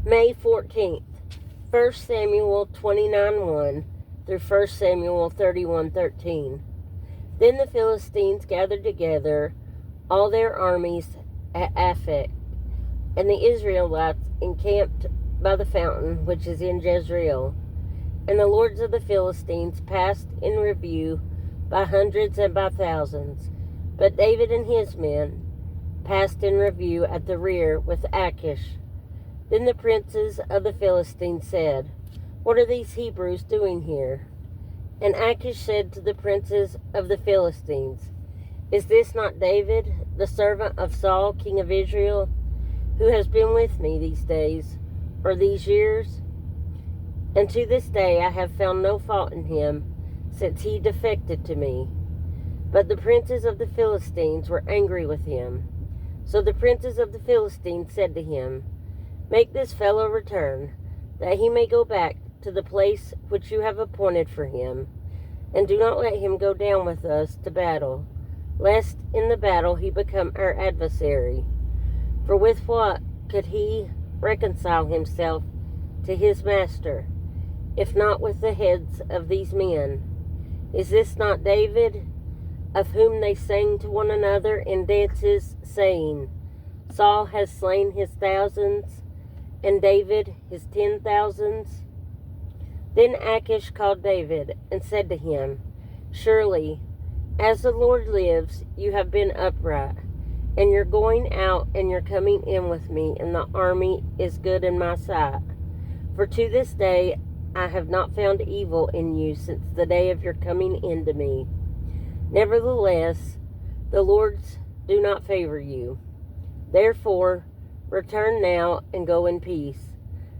May 14th, 1 Samuel 29:1 through 1 Samuel 31:13. Then the Philistines gathered together all their armies at Aphek, and the Israelites encamped by the fountain which is in Jezreel. And the lords of the Philistines passed in review by hundreds and by thousands. But David and his men passed in review at the rear with Achish. Then the princes of the Philistines said, "What are these Hebrews doing here?" And Achish said to the princes of the Philistines, "Is this not David, the servant of Saul, king of Israel, who has been with me these days, or these years? And to this day I have found no fault in him, since he defected to me." But the princes of the Philistines were angry with him. So the princes of the Philistines said to him, "Make this fellow return, that he may go back to the place which you have appointed for him, and do not let him go down with us to battle, lest in the battle he become our adversary. For with what could he reconcile himself to his master, if not with the heads of these men? Is this not David, of whom they sang to one another in dances, saying, Saul has slain his thousands, and David his 10,000s? Then Achish called David and said to him, "Surely, as the Lord lives, you have been upright, and your going out and your coming in with me in the army is good in my sight. For to this day I have not found evil in you since the day of your coming in to me. Nevertheless, the Lords do not favor you. Therefore, return now and go in peace,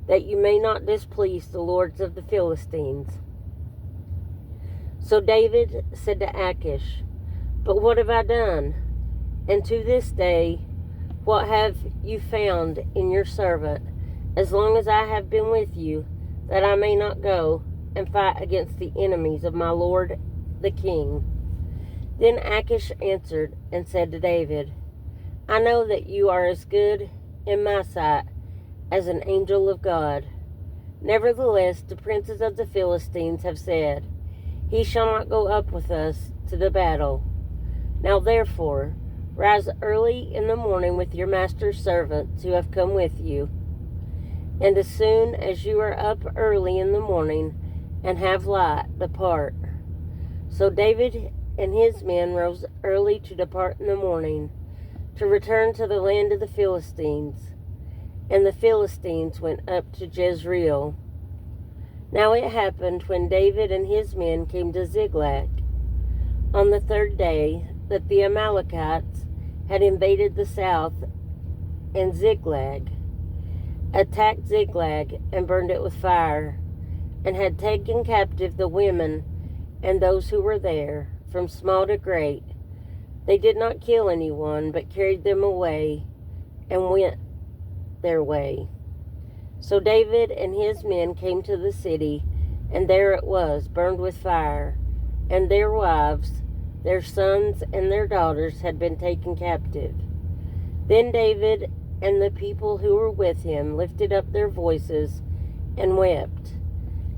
that you may not displease the lords of the Philistines." So David said to Achish, "But what have I done? And to this day, what have you found in your servant, as long as I have been with you, that I may not go and fight against the enemies of my lord the king?" Then Achish answered and said to David, "I know that you are as good in my sight as an angel of God. Nevertheless, the princes of the Philistines have said, He shall not go up with us to the battle. Now therefore, rise early in the morning with your master's servants who have come with you. And as soon as you are up early in the morning and have light, depart." So David and his men rose early to depart in the morning, to return to the land of the Philistines. And the Philistines went up to Jezreel. Now it happened, when David and his men came to Ziklag on the third day, that the Amalekites had invaded the south, and Ziklag, attacked Ziklag and burned it with fire, and had taken captive the women and those who were there, from small to great. They did not kill anyone, but carried them away and went their way. So David and his men came to the city, and there it was, burned with fire, and their wives, their sons, and their daughters had been taken captive. Then David and the people who were with him lifted up their voices and wept,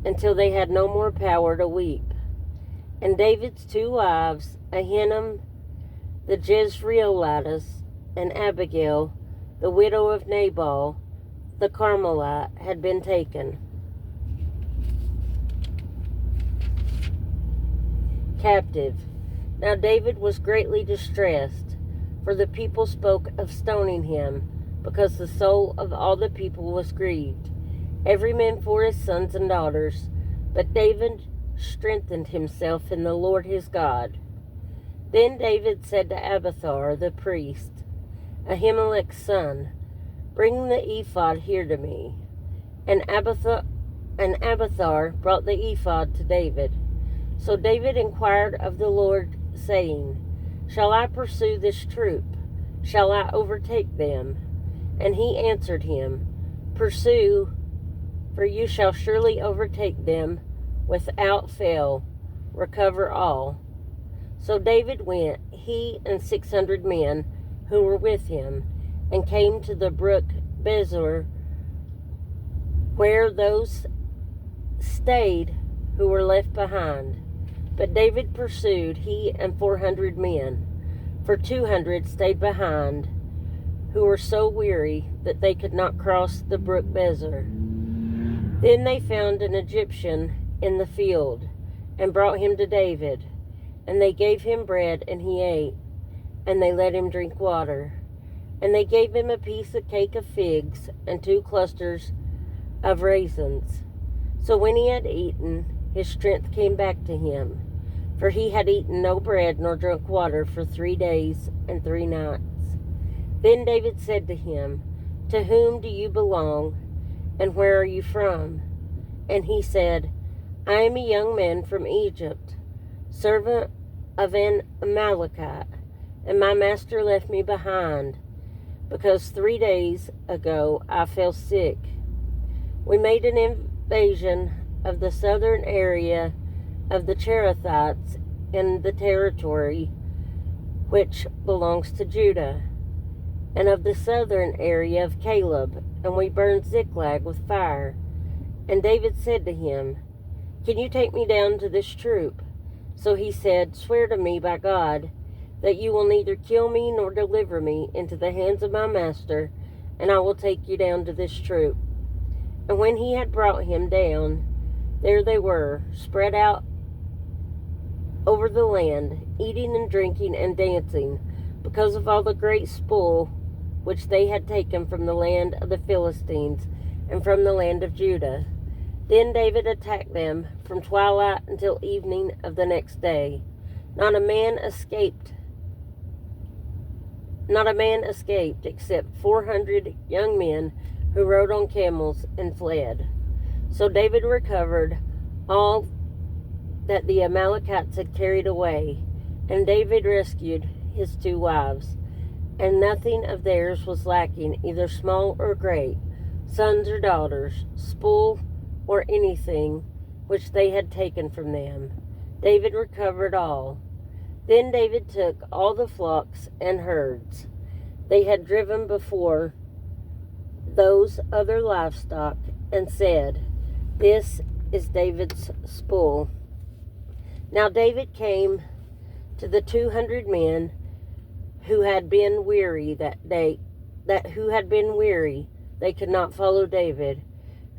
until they had no more power to weep. And David's two wives, Ahinoam the Jezreelitess, and Abigail, the widow of Nabal the Carmelite, had been taken captive. Now David was greatly distressed, for the people spoke of stoning him, because the soul of all the people was grieved, every man for his sons and daughters. But David strengthened himself in the Lord his God. Then David said to Abiathar the priest, Ahimelech's son, "Bring the ephod here to me." And Abiathar brought the ephod to David. So David inquired of the Lord, saying, "Shall I pursue this troop? Shall I overtake them?" And he answered him, "Pursue, for you shall surely overtake them without fail, recover all." So David went, he and 600 men who were with him, and came to the brook Bezor, where those stayed who were left behind. But David pursued, he and 400 men, for 200 stayed behind, who were so weary that they could not cross the brook Bezor. Then they found an Egyptian in the field, and brought him to David. And they gave him bread, and he ate, and they let him drink water. And they gave him a piece of cake of figs, and 2 clusters of raisins. So when he had eaten, his strength came back to him, for he had eaten no bread nor drunk water for 3 days and 3 nights. Then David said to him, "To whom do you belong, and where are you from?" And he said, "I am a young man from Egypt, servant of an Amalekite, and my master left me behind, because 3 days ago I fell sick. We made an invasion of the southern area of the Cherethites in the territory which belongs to Judah, and of the southern area of Caleb, and we burned Ziklag with fire." And David said to him, "Can you take me down to this troop?" So he said, "Swear to me by God that you will neither kill me nor deliver me into the hands of my master, and I will take you down to this troop." And when he had brought him down, there they were, spread out over the land, eating and drinking and dancing, because of all the great spoil which they had taken from the land of the Philistines and from the land of Judah. Then David attacked them from twilight until evening of the next day. Not a man escaped except 400 young men who rode on camels and fled. So David recovered all that the Amalekites had carried away, and David rescued his 2 wives, and nothing of theirs was lacking, either small or great, sons or daughters, spoil or anything which they had taken from them. David recovered all. Then David took all the flocks and herds they had driven before those other livestock, and said, "This is David's spoil." Now David came to the 200 men who had been weary they could not follow David,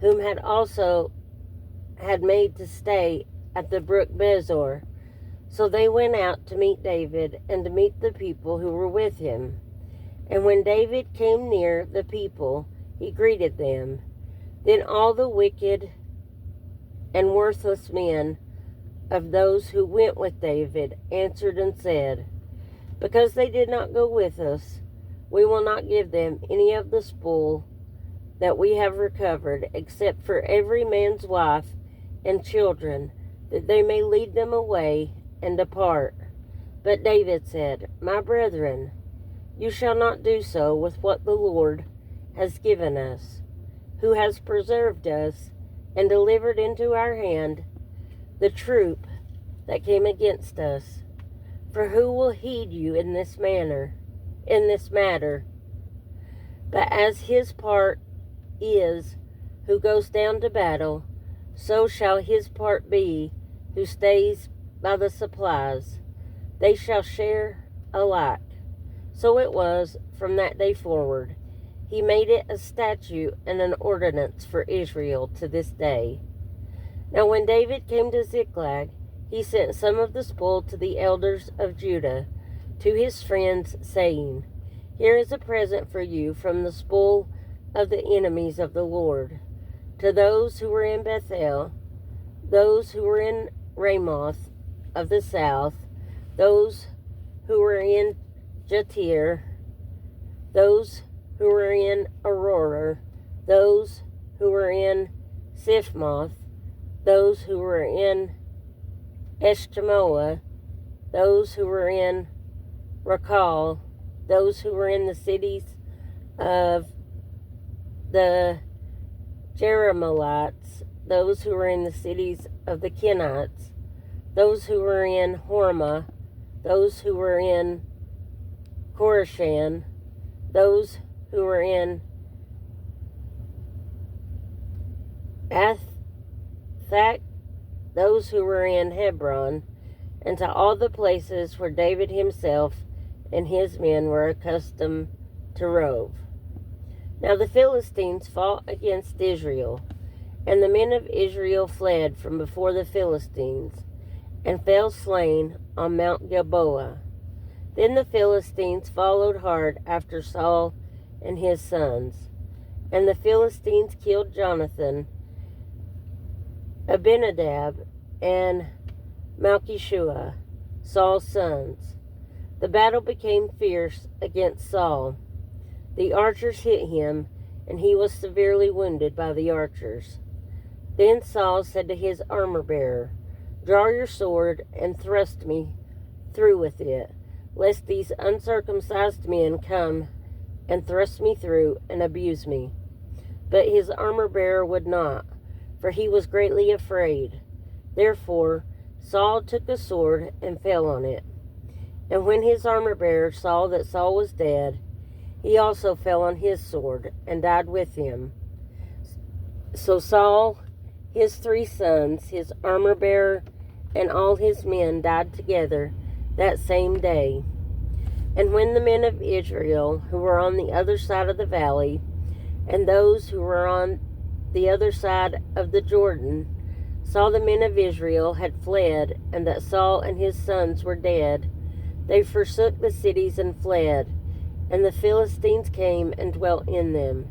whom had made to stay at the brook Bezor. So they went out to meet David and to meet the people who were with him. And when David came near the people, he greeted them. Then all the wicked and worthless men of those who went with David answered and said, "Because they did not go with us, we will not give them any of the spoil that we have recovered, except for every man's wife and children, that they may lead them away and depart." But David said, "My brethren, you shall not do so with what the Lord has given us, who has preserved us and delivered into our hand the troop that came against us. For who will heed you in this matter? But as his part is who goes down to battle, so shall his part be who stays by the supplies. They shall share alike." So it was from that day forward. He made it a statute and an ordinance for Israel to this day. Now when David came to Ziklag, he sent some of the spoil to the elders of Judah, to his friends, saying, "Here is a present for you from the spoil of the enemies of the Lord." To those who were in Bethel, those who were in Ramoth of the south, those who were in Jatir, those who were in Aurora, those who were in Siphmoth, those who were in Eshtemoa, those who were in Rakal, those who were in the cities of the Jerahmeelites, those who were in the cities of the Kenites, those who were in Hormah, those who were in Korashan, those who were in Athak, those who were in Hebron, and to all the places where David himself and his men were accustomed to rove. Now the Philistines fought against Israel, and the men of Israel fled from before the Philistines, and fell slain on Mount Gilboa. Then the Philistines followed hard after Saul and his sons, and the Philistines killed Jonathan, Abinadab, and Malchishua, Saul's sons. The battle became fierce against Saul. The archers hit him, and he was severely wounded by the archers. Then Saul said to his armor-bearer, "Draw your sword and thrust me through with it, lest these uncircumcised men come and thrust me through and abuse me." But his armor-bearer would not, for he was greatly afraid. Therefore Saul took a sword and fell on it. And when his armor-bearer saw that Saul was dead, he also fell on his sword and died with him. So Saul, his 3 sons, his armor-bearer, and all his men died together that same day. And when the men of Israel, who were on the other side of the valley, and those who were on the other side of the Jordan, saw the men of Israel had fled, and that Saul and his sons were dead, they forsook the cities and fled, and the Philistines came and dwelt in them.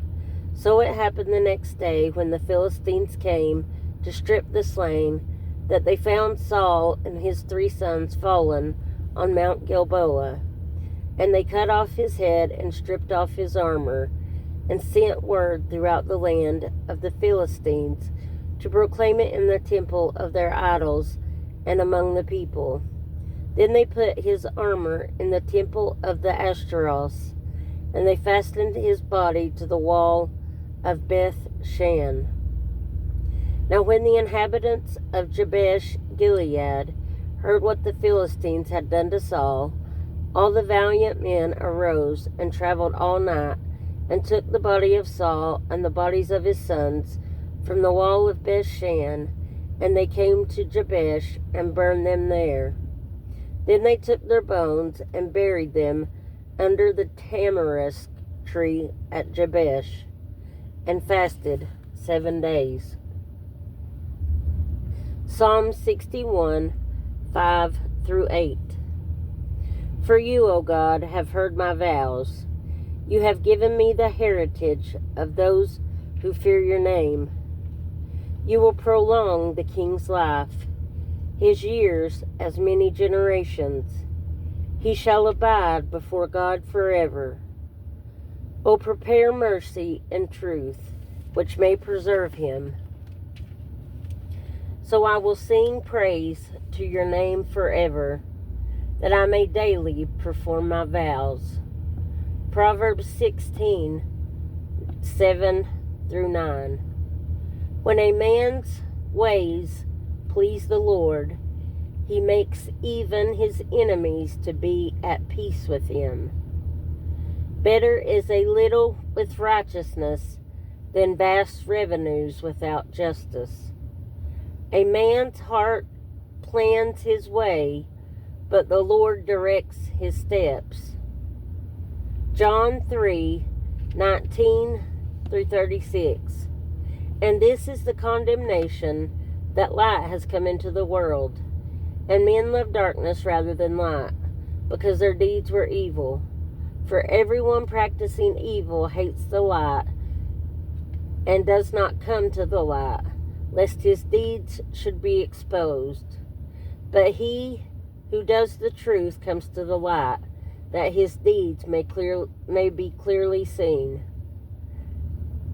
So it happened the next day, when the Philistines came to strip the slain, that they found Saul and his 3 sons fallen on Mount Gilboa. And they cut off his head and stripped off his armor, and sent word throughout the land of the Philistines to proclaim it in the temple of their idols and among the people. Then they put his armor in the temple of the Ashtaroth, and they fastened his body to the wall of Beth Shan. Now when the inhabitants of Jabesh Gilead heard what the Philistines had done to Saul, all the valiant men arose and traveled all night, and took the body of Saul and the bodies of his sons from the wall of Beth Shan, and they came to Jabesh and burned them there. Then they took their bones and buried them under the tamarisk tree at Jabesh, and fasted 7 days. Psalm 61, 5-8. For you, O God, have heard my vows. You have given me the heritage of those who fear your name. You will prolong the king's life, his years as many generations. He shall abide before God forever. O prepare mercy and truth, which may preserve him. So I will sing praise to your name forever, that I may daily perform my vows. Proverbs 16, 7-9. When a man's ways please the Lord, he makes even his enemies to be at peace with him. Better is a little with righteousness than vast revenues without justice. A man's heart plans his way, but the Lord directs his steps. John 3:19-36. And this is the condemnation, that light has come into the world, and men love darkness rather than light, because their deeds were evil. For everyone practicing evil hates the light, and does not come to the light, lest his deeds should be exposed. But he who does the truth comes to the light, that his deeds may be clearly seen,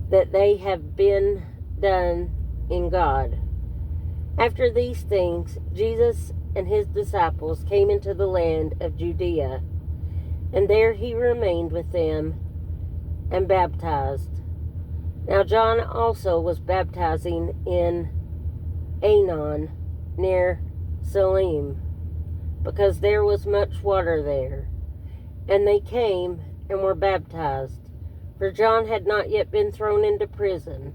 that they have been done in God. After these things, Jesus and his disciples came into the land of Judea, and there he remained with them and baptized. Now John also was baptizing in Aenon near Salim, because there was much water there. And they came and were baptized, for John had not yet been thrown into prison.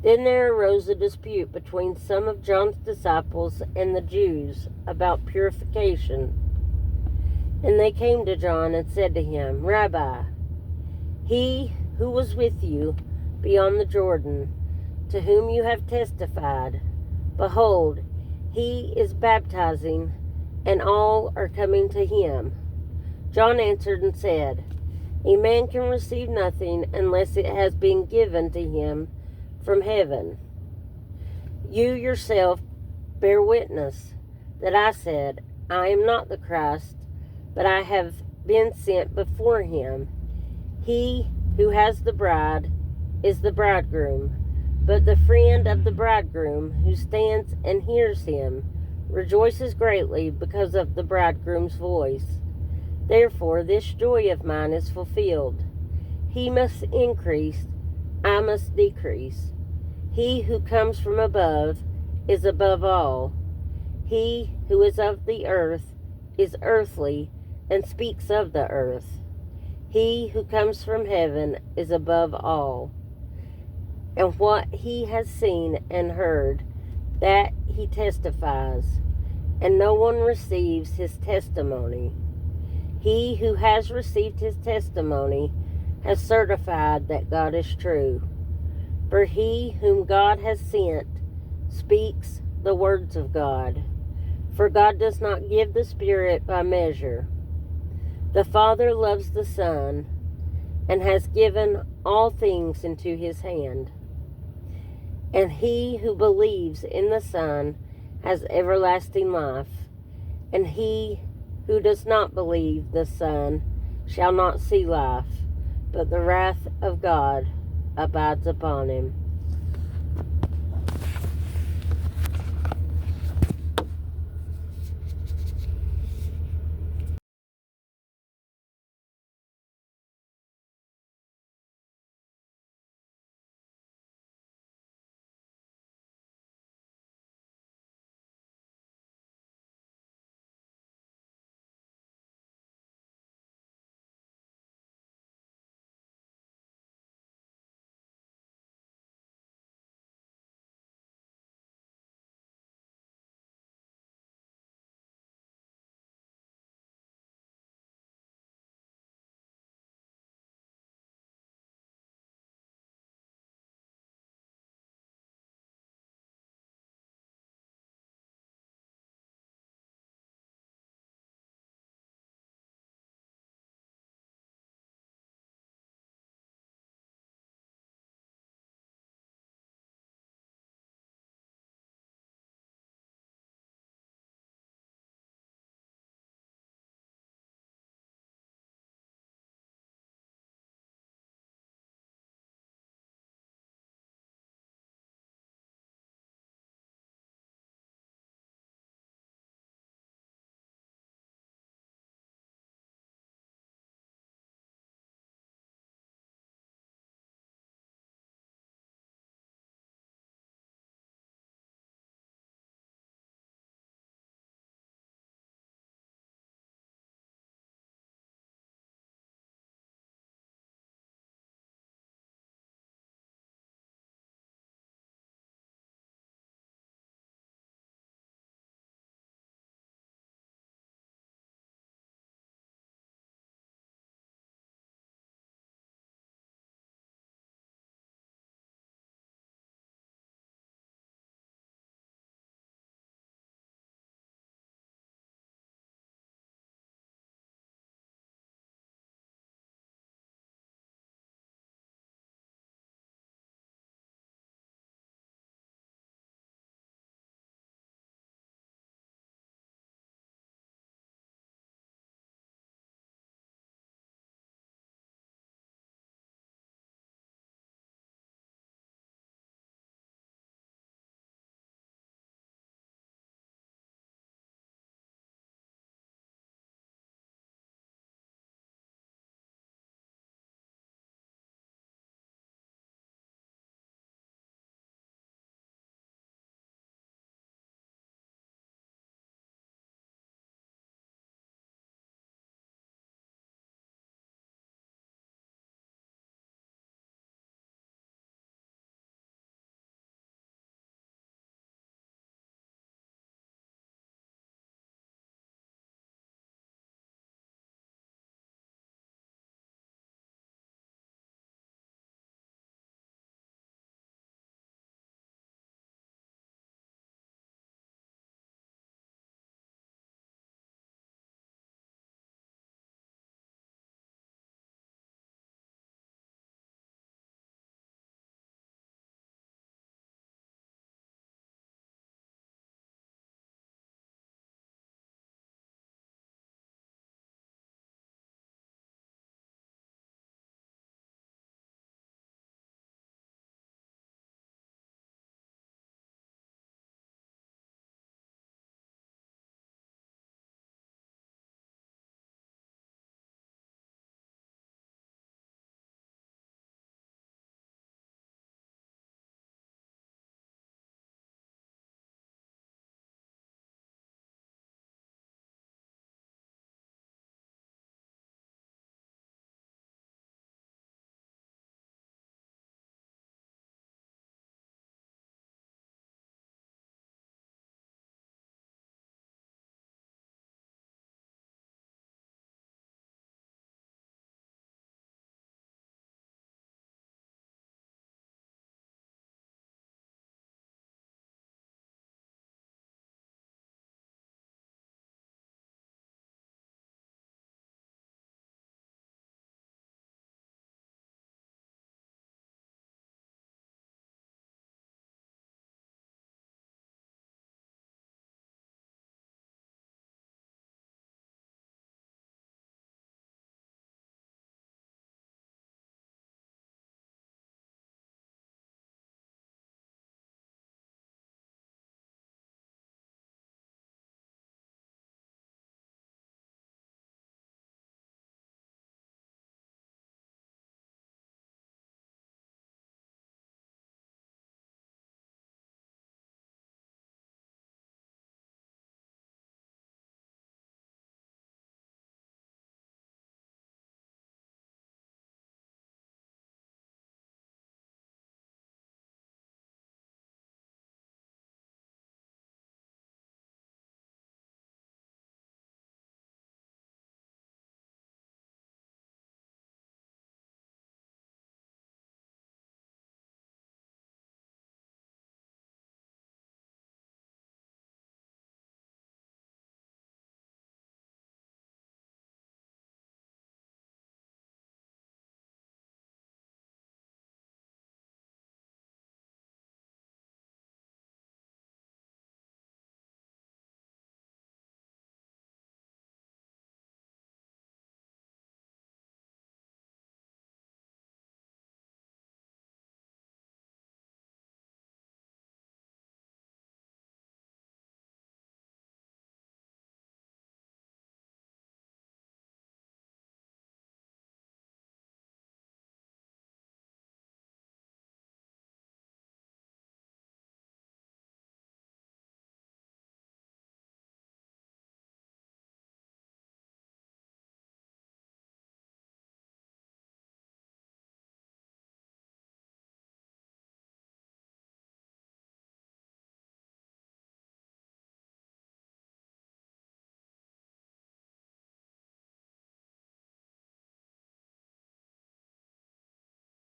Then there arose a dispute between some of John's disciples and the Jews about purification. And they came to John and said to him, Rabbi, he who was with you beyond the Jordan, to whom you have testified, behold, he is baptizing, and all are coming to him. John answered and said, A man can receive nothing unless it has been given to him from heaven. You yourself bear witness that I said, I am not the Christ, but I have been sent before him. He who has the bride is the bridegroom, but the friend of the bridegroom who stands and hears him rejoices greatly because of the bridegroom's voice. Therefore this joy of mine is fulfilled. He must increase, I must decrease. He who comes from above is above all. He who is of the earth is earthly and speaks of the earth. He who comes from heaven is above all. And what he has seen and heard, that he testifies, and no one receives his testimony. He who has received his testimony has certified that God is true. For he whom God has sent speaks the words of God. For God does not give the Spirit by measure. The Father loves the Son, and has given all things into his hand. And he who believes in the Son has everlasting life, and he who does not believe the Son shall not see life, but the wrath of God abides upon him.